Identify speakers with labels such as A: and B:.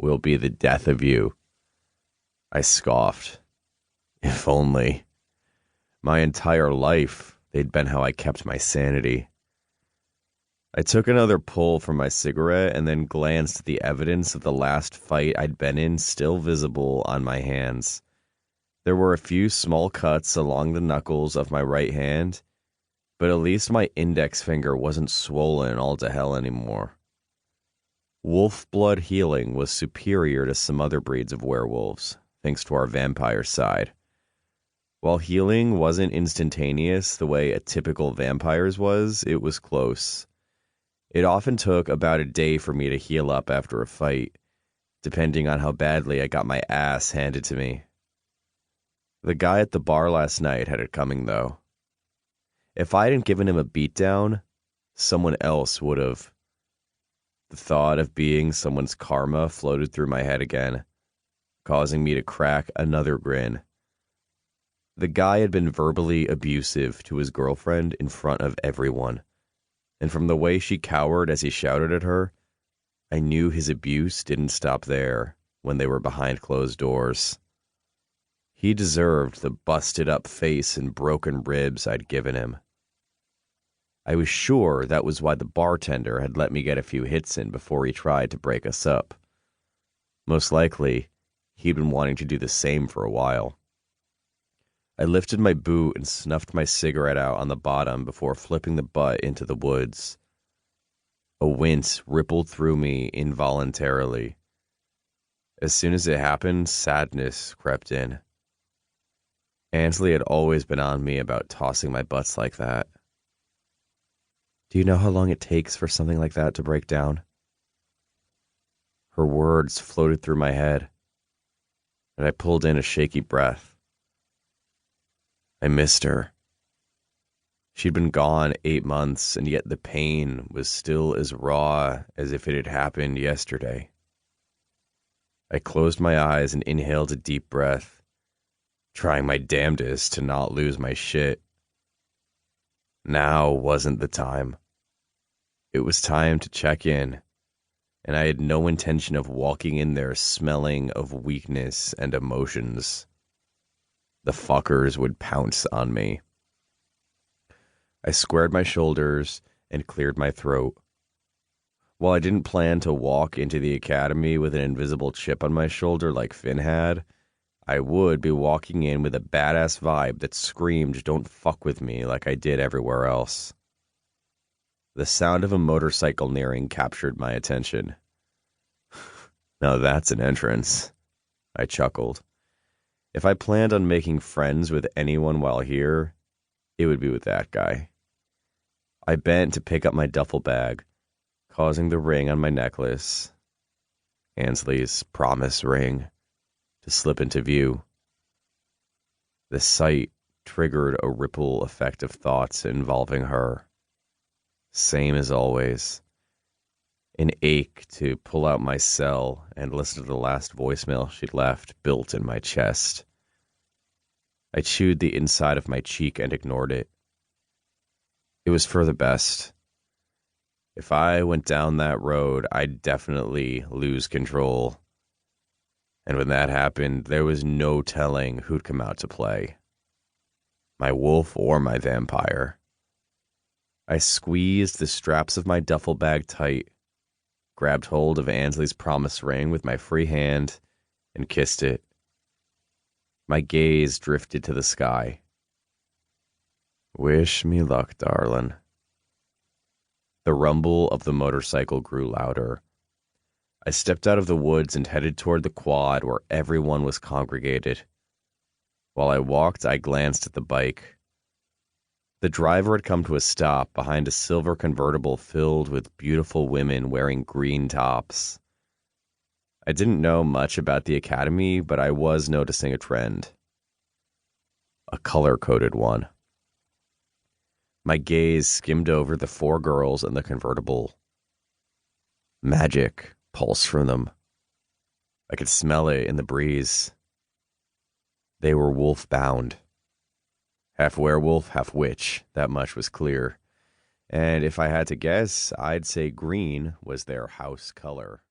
A: will be the death of you." I scoffed. If only. My entire life, they'd been how I kept my sanity. I took another pull from my cigarette and then glanced at the evidence of the last fight I'd been in still visible on my hands. There were a few small cuts along the knuckles of my right hand, but at least my index finger wasn't swollen all to hell anymore. Wolf blood healing was superior to some other breeds of werewolves, thanks to our vampire side. While healing wasn't instantaneous the way a typical vampire's was, it was close. It often took about a day for me to heal up after a fight, depending on how badly I got my ass handed to me. The guy at the bar last night had it coming, though. If I hadn't given him a beatdown, someone else would have. The thought of being someone's karma floated through my head again, causing me to crack another grin. The guy had been verbally abusive to his girlfriend in front of everyone, and from the way she cowered as he shouted at her, I knew his abuse didn't stop there when they were behind closed doors. He deserved the busted-up face and broken ribs I'd given him. I was sure that was why the bartender had let me get a few hits in before he tried to break us up. Most likely, he'd been wanting to do the same for a while. I lifted my boot and snuffed my cigarette out on the bottom before flipping the butt into the woods. A wince rippled through me involuntarily. As soon as it happened, sadness crept in. Ansley had always been on me about tossing my butts like that. Do you know how long it takes for something like that to break down? Her words floated through my head, and I pulled in a shaky breath. I missed her. She'd been gone 8 months, and yet the pain was still as raw as if it had happened yesterday. I closed my eyes and inhaled a deep breath, trying my damnedest to not lose my shit. Now wasn't the time. It was time to check in, and I had no intention of walking in there smelling of weakness and emotions. The fuckers would pounce on me. I squared my shoulders and cleared my throat. While I didn't plan to walk into the academy with an invisible chip on my shoulder like Finn had, I would be walking in with a badass vibe that screamed, "Don't fuck with me," like I did everywhere else. The sound of a motorcycle nearing captured my attention. Now that's an entrance, I chuckled. If I planned on making friends with anyone while here, it would be with that guy. I bent to pick up my duffel bag, causing the ring on my necklace, Ansley's promise ring, to slip into view. The sight triggered a ripple effect of thoughts involving her. Same as always. An ache to pull out my cell and listen to the last voicemail she'd left built in my chest. I chewed the inside of my cheek and ignored it. It was for the best. If I went down that road, I'd definitely lose control. And when that happened, there was no telling who'd come out to play. My wolf or my vampire. I squeezed the straps of my duffel bag tight, grabbed hold of Ansley's promise ring with my free hand, and kissed it. My gaze drifted to the sky. Wish me luck, darling. The rumble of the motorcycle grew louder. I stepped out of the woods and headed toward the quad where everyone was congregated. While I walked, I glanced at the bike. The driver had come to a stop behind a silver convertible filled with beautiful women wearing green tops. I didn't know much about the academy, but I was noticing a trend. A color-coded one. My gaze skimmed over the 4 girls in the convertible. Magic pulsed from them. I could smell it in the breeze. They were wolf-bound. Half werewolf, half witch, that much was clear. And if I had to guess, I'd say green was their house color.